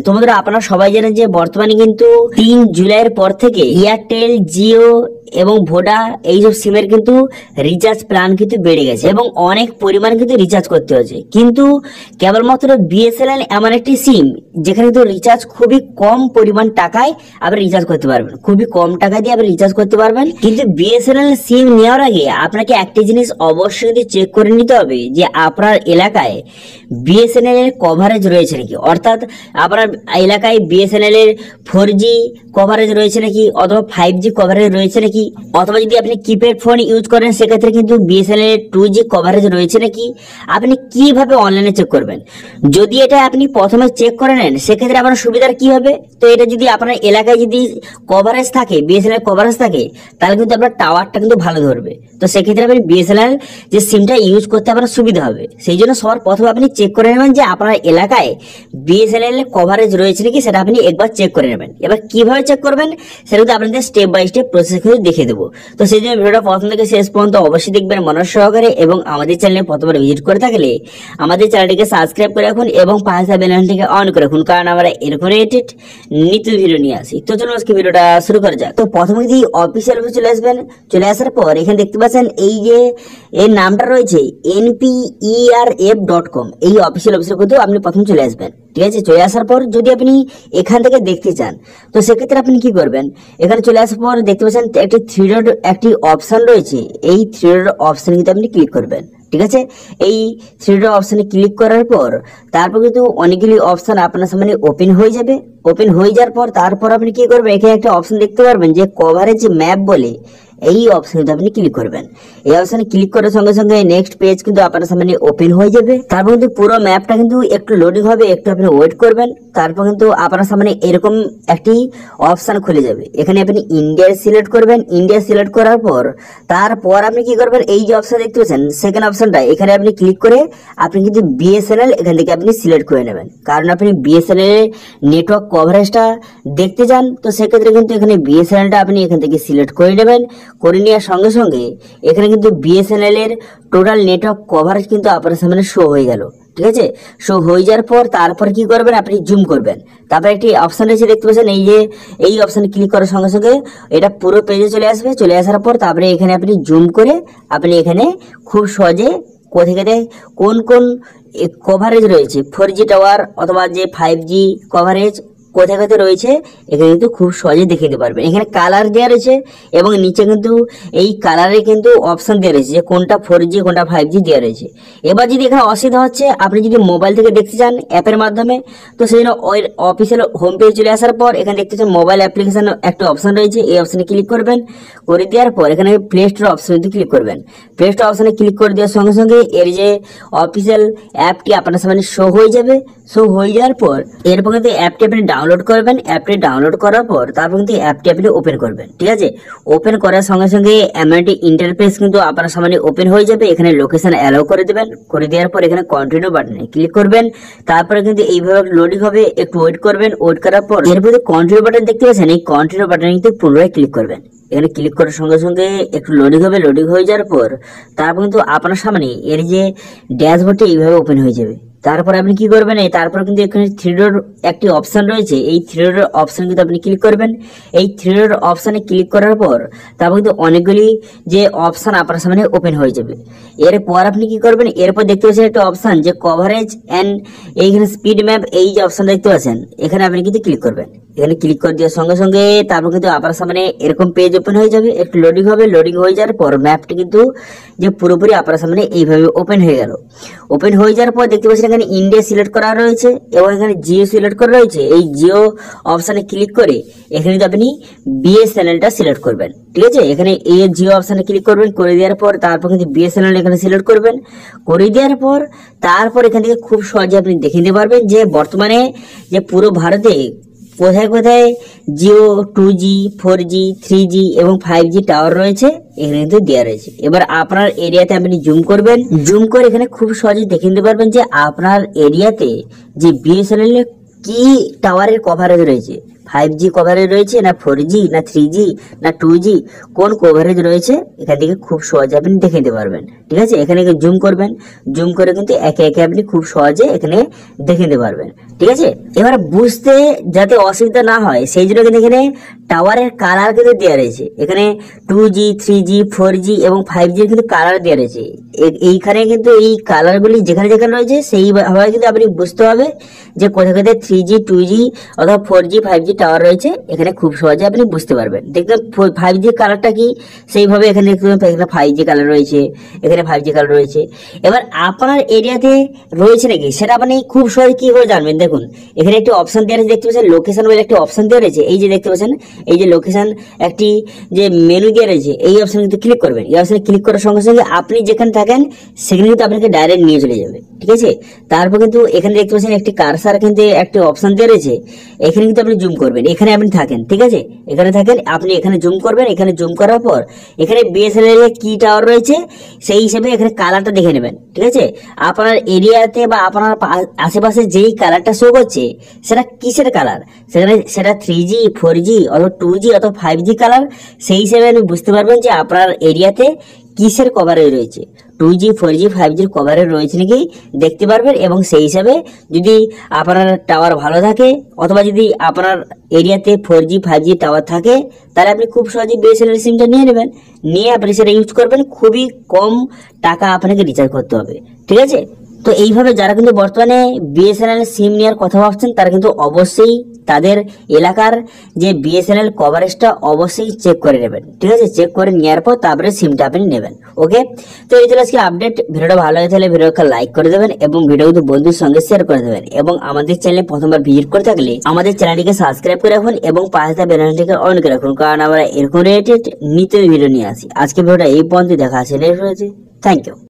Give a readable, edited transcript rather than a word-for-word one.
তোমাদের আপনারা সবাই জানেন যে বর্তমানে কিন্তু 3 জুলাইয়ের পর থেকে এয়ারটেল, জিও এবং ভোডা এইসব সিমের কিন্তু রিচার্জ প্ল্যান কিন্তু বেড়ে গেছে এবং অনেক পরিমাণ কিন্তু রিচার্জ করতে হচ্ছে। কিন্তু কেবলমাত্র বিএসএনএল এমন একটি সিম যেখানে কিন্তু রিচার্জ খুবই কম পরিমাণ টাকায় আপনি রিচার্জ করতে পারবেন, খুবই কম টাকা দিয়ে আপনি রিচার্জ করতে পারবেন। কিন্তু বিএসএনএল সিম নেওয়ার আগে আপনাকে একটি জিনিস অবশ্যই চেক করে নিতে হবে যে আপনার এলাকায় বিএসএনএল এর কভারেজ রয়েছে নাকি, অর্থাৎ আপনার এলাকায় বিএসএনএল এর 4G কভারেজ রয়েছে নাকি অথবা 5G কভারেজ রয়েছে নাকি, অথবা যদি আপনি কিপ্যাড ফোন ইউজ করেন সেক্ষেত্রে কিন্তু বিএসএনএল এর 2G কভারেজ রয়েছে নাকি। আপনি কিভাবে অনলাইনে চেক করবেন? যদি এটা আপনি প্রথমে চেক করে নেন সেক্ষেত্রে আপনার সুবিধার কি হবে, তো এটা যদি আপনার এলাকায় যদি কভারেজ থাকে, বিএসএনএল কভারেজ থাকে, তাহলে কিন্তু আপনার টাওয়ারটা কিন্তু ভালো ধরবে। তো সেক্ষেত্রে আপনি বিএসএনএল যে সিমটা ইউজ করতে আপনার সুবিধা হবে। সেই জন্য সবার প্রথমে আপনি চেক করে নেবেন যে আপনার এলাকায় বিএসএনএল কভারেজ রয়েছে নাকি, সেটা আপনি একবার চেক করে নেবেন। এবার কিভাবে চেক করবেন সেটা কিন্তু আপনাদের স্টেপ বাই স্টেপ প্রসেস করে দেখিয়ে দেবো। তো সেই জন্য ভিডিওটা প্রথম থেকে শেষ পর্যন্ত অবশ্যই দেখবেন মনোযোগ সহকারে, এবং আমাদের চ্যানেলে প্রথমবার ভিজিট করে থাকলে আমাদের চ্যানেলটিকে সাবস্ক্রাইব করে রাখুন এবং পাশে বেল আইকনটিকে অন করে রাখুন, কারণ আমরা এরকম রিলেটেড নিত্য ভিডিও নিয়ে আসি। তো চলুন আজকে ভিডিওটা শুরু করা যাক। তো প্রথমে যদি অফিসিয়াল অফিসে চলে আসবেন, চলে আসার পর এখানে দেখতে পাচ্ছেন এই যে এর নামটা রয়েছে nperf.com, এই অফিসিয়াল অফিসের কিন্তু আপনি প্রথম চলে আসবেন। ঠিক আছে, চলে আসার পর যদি আপনি এখান থেকে দেখতে চান তো সেক্ষেত্রে আপনি কি করবেন, এখানে চলে আসার পর দেখতে পাচ্ছেন একটি 3 ডট একটি অপশন রয়েছে, এই 3 ডট অপশন কিন্তু আপনি ক্লিক করবেন। ঠিক আছে, এই 3 ডট অপশনে ক্লিক করার পর তারপর কিন্তু অনেকগুলি অপশন আপনার সামনে ওপেন হয়ে যাবে। ওপেন হয়ে যাওয়ার পর তারপর আপনি কি করবেন, এখানে একটা অপশন দেখতে পারবেন যে কভারেজ ম্যাপ বলে, এই অপশনে আপনি ক্লিক করবেন। এই অপশনে ক্লিক করার সঙ্গে সঙ্গে নেক্সট পেজ কিন্তু আপনার সামনে ওপেন হয়ে যাবে। তারপর কিন্তু পুরো ম্যাপটা কিন্তু একটু লোডিং হবে, একটু আপনি ওয়েট করবেন। তারপর কিন্তু আপনার সামনে এরকম একটি অপশন খুলে যাবে, এখানে আপনি ইন্ডিয়া সিলেক্ট করবেন। ইন্ডিয়া সিলেক্ট করার পর তারপর আপনি কি করবেন, এই যে অপশন দেখতে পাচ্ছেন সেকেন্ড অপশনটা, এখানে আপনি ক্লিক করে আপনি কিন্তু বিএসএনএল এখান থেকে আপনি সিলেক্ট করে নেবেন, কারণ আপনি বিএসএনএল এর নেটওয়ার্ক কভারেজটা দেখতে চান। তো সেক্ষেত্রে কিন্তু এখানে বিএসএনএলটা আপনি এখান থেকে সিলেক্ট করে নেবেন। করে নেওয়ার সঙ্গে সঙ্গে এখানে কিন্তু বিএসএনএল এর টোটাল নেটওয়ার্ক কভারেজ কিন্তু আপনার সামনে শো হয়ে গেল। ঠিক আছে, শো হয়ে যাওয়ার পর তারপর কি করবেন, আপনি জুম করবেন। তারপর একটি অপশন রয়েছে দেখতে পাচ্ছেন, এই যে এই অপশনে ক্লিক করার সঙ্গে সঙ্গে এটা পুরো পেজে চলে আসবে। চলে আসার পর তারপরে এখানে আপনি জুম করে আপনি এখানে খুব সহজে কোথায় কোথায় কোন কোন কভারেজ রয়েছে, 4G টাওয়ার অথবা যে 5G কভারেজ কোথায় কোথায় রয়েছে এখানে কিন্তু খুব সহজে দেখে নিতে পারবেন। এখানে কালার দেওয়া রয়েছে এবং নিচে কিন্তু এই কালারে কিন্তু অপশন দেওয়া রয়েছে যে কোনটা 4G কোনটা 5G দেওয়া রয়েছে। এবার যদি এখানে অসুবিধা হচ্ছে, আপনি যদি মোবাইল থেকে দেখতে চান অ্যাপের মাধ্যমে, তো সেই জন্য ওই অফিসিয়াল হোম পেজ চলে আসার পর এখানে দেখতে চান মোবাইল অ্যাপ্লিকেশন একটা অপশন রয়েছে, এই অপশনে ক্লিক করবেন। করে দেওয়ার পর এখানে প্লে স্টোর অপশনে ক্লিক করবেন। প্লে স্টোর অপশনে ক্লিক করে দেওয়ার সঙ্গে সঙ্গে এর যে অফিসিয়াল অ্যাপটি আপনার সামনে শো হয়ে যাবে। শো হয়ে যাওয়ার পর এরপর কিন্তু অ্যাপটি আপনি ডাউনলোড করবেন। অ্যাপটি ডাউনলোড করার পর তারপর কিন্তু অ্যাপটি আপনি ওপেন করবেন। ঠিক আছে, ওপেন করার সঙ্গে সঙ্গে এমআইটি ইন্টারফেস কিন্তু আপনার সামনে ওপেন হয়ে যাবে। এখানে লোকেশন অ্যালাউ করে দেবেন। করে দেওয়ার পর এখানে কন্টিনিউ বাটনে ক্লিক করবেন। তারপরে কিন্তু এইভাবে লোডিং হবে, একটু ওয়েট করবেন। ওয়েট করার পর এরপর কন্টিনিউ বাটন দেখতে পাচ্ছেন, এই কন্টিনিউ বাটনে কিন্তু পুনরায় ক্লিক করবেন। এখানে ক্লিক করার সঙ্গে সঙ্গে একটু লোডিং হবে। লোডিং হয়ে যাওয়ার পর তারপর কিন্তু আপনার সামনে এর যে ড্যাশবোর্ডটা এইভাবে ওপেন হয়ে যাবে। তারপর আপনি কি করবেন, তারপর কিন্তু এখানে 3 ডট একটি অপশন রয়েছে, এই 3 ডট অপশন কিন্তু আপনি ক্লিক করবেন। এই 3 ডট অপশনে ক্লিক করার পর তারপর কিন্তু অনেকগুলি যে অপশন আপনার সামনে ওপেন হয়ে যাবে। এরপর আপনি কি করবেন, এরপর দেখতে পাচ্ছেন একটা অপশন যে কভারেজ এন্ড এইখানে স্পিড ম্যাপ, এই যে অপশন দেখতে পাচ্ছেন এখানে আপনি কিন্তু ক্লিক করবেন। এখানে ক্লিক করে দেওয়ার সঙ্গে সঙ্গে তারপর কিন্তু আপনার সামনে এরকম পেজ ওপেন হয়ে যাবে। একটু লোডিং হবে। লোডিং হয়ে যাওয়ার পর ম্যাপটি কিন্তু যে পুরোপুরি আপনার সামনে এইভাবে ওপেন হয়ে গেল। ওপেন হয়ে যাওয়ার পর দেখতে পাচ্ছেন এখানে ইন্ডিয়া সিলেক্ট করা রয়েছে এবং এখানে জিও সিলেক্ট করা রয়েছে। এই জিও অপশনে ক্লিক করে এখানে কিন্তু আপনি বিএসএনএলটা সিলেক্ট করবেন। ঠিক আছে, এখানে এই জিও অপশনে ক্লিক করবেন। করে দেওয়ার পর তারপর কিন্তু বিএসএনএল এখানে সিলেক্ট করবেন। করে দেওয়ার পর তারপর এখান থেকে খুব সহজে আপনি দেখে নিতে পারবেন যে বর্তমানে যে পুরো ভারতে কোথায় কোথায় জিও 2G 4G 3G এবং 5G টাওয়ার রয়েছে এখানে কিন্তু দেওয়া রয়েছে। এবার আপনার এরিয়াতে আপনি জুম করবেন। জুম করে এখানে খুব সহজে দেখে নিতে পারবেন যে আপনার এরিয়াতে যে বিএসএনএল কি টাওয়ারের কভারেজ রয়েছে। 5G কভারেজ রয়েছে না 4G না 3G না 2G, কোন কভারেজ রয়েছে এখান থেকে খুব সহজে আপনি দেখে নিতে পারবেন। ঠিক আছে, এখানে জুম করবেন, জুম করে কিন্তু একে একে আপনি খুব সহজে এখানে দেখে নিতে পারবেন। ঠিক আছে, এবার বুঝতে যাতে অসুবিধা না হয় সেই জন্য কিন্তু এখানে টাওয়ারের কালার কিন্তু দেওয়া রয়েছে। এখানে 2G 3G 4G এবং 5G কিন্তু কালার দেওয়া রয়েছে। এইখানে কিন্তু এই কালারগুলি যেখানে যেখানে রয়েছে সেইভাবে কিন্তু আপনি বুঝতে হবে যে কোথায় কোথায় 3G 2G অথবা 4G 5G টাওয়ার রয়েছে। এখানে খুব সহজে আপনি বুঝতে পারবেন। দেখবেন 5G কালারটা কি, সেইভাবে এখানে দেখবেন 5G কালার রয়েছে, এখানে 5G কালার রয়েছে। এবার আপনার এরিয়াতে রয়েছে নাকি সেটা আপনি খুব সহজে কি করে জানবেন, দেখুন এখানে একটি অপশন দেওয়া রয়েছে, দেখতে পাচ্ছেন লোকেশন বলে একটি অপশন দেওয়া রয়েছে। এই যে দেখতে পাচ্ছেন এই যে লোকেশন একটি যে মেনু দেওয়া রয়েছে, এই অপশনে কিন্তু ক্লিক করবেন। এই অপশনে ক্লিক করার সঙ্গে সঙ্গে আপনি যেখানে থাকেন সেখানে কিন্তু আপনাকে ডাইরেক্ট নিয়ে চলে যাবে। ঠিক আছে, তারপর কিন্তু এখানে দেখতে পাচ্ছেন একটি কারসার কিন্তু একটি অপশন দেওয়া রয়েছে, এখানে কিন্তু আপনি জুম করবেন, এখানে আপনি থাকেন। ঠিক আছে, এখানে থাকেন, আপনি এখানে জুম করবেন। এখানে জুম করার পর এখানে বিএসএনএল এর কি টাওয়ার রয়েছে সেই হিসেবে এখানে কালারটা দেখে নেবেন। ঠিক আছে, আপনার এরিয়াতে বা আপনার আশেপাশে যেই কালারটা শো করছে সেটা কিসের কালার, সেটা 3G 4G অথবা 2G অথবা 5G কালার, সেই হিসেবে আপনি বুঝতে পারবেন যে আপনার এরিয়াতে কিসের কভারেজ রয়েছে, 2G 4G 5G কভারেজ রয়েছে নাকি দেখতে পারবেন। এবং সেই হিসাবে যদি আপনার টাওয়ার ভালো থাকে অথবা যদি আপনার এরিয়াতে 4G 5G টাওয়ার থাকে তাহলে আপনি খুব সহজেই বিএসএনএল সিমটা নিয়ে নেবেন, নিয়ে আপনি সেটা ইউজ করবেন। খুবই কম টাকা আপনাকে রিচার্জ করতে হবে। ঠিক আছে, তো এইভাবে যারা কিন্তু বর্তমানে বিএসএনএল সিম নেওয়ার কথা ভাবছেন তারা কিন্তু অবশ্যই তাদের এলাকার যে বিএসএনএল কভারেজটা অবশ্যই চেক করে নেবেন। ঠিক আছে, চেক করে নেওয়ার পর তারপরে সিমটা আপনি নেবেন। ওকে, তো এই ছিল আজকে আপডেট। ভিডিওটা ভালো লাগে তাহলে ভিডিওকে লাইক করে দেবেন এবং ভিডিও কিন্তু বন্ধুর সঙ্গে শেয়ার করে দেবেন। এবং আমাদের চ্যানেলে প্রথমবার ভিজিট করে থাকলে আমাদের চ্যানেলটিকে সাবস্ক্রাইব করে রাখুন এবং পাশে থাকা বেল আইকনটিকে অন করে রাখুন, কারণ আমরা এরকম রিলেটেড নিত্য ভিডিও নিয়ে আসি। আজকে ভিডিওটা এই পর্যন্ত, দেখা আছে নেক্সট ভিডিওতে। Thank you.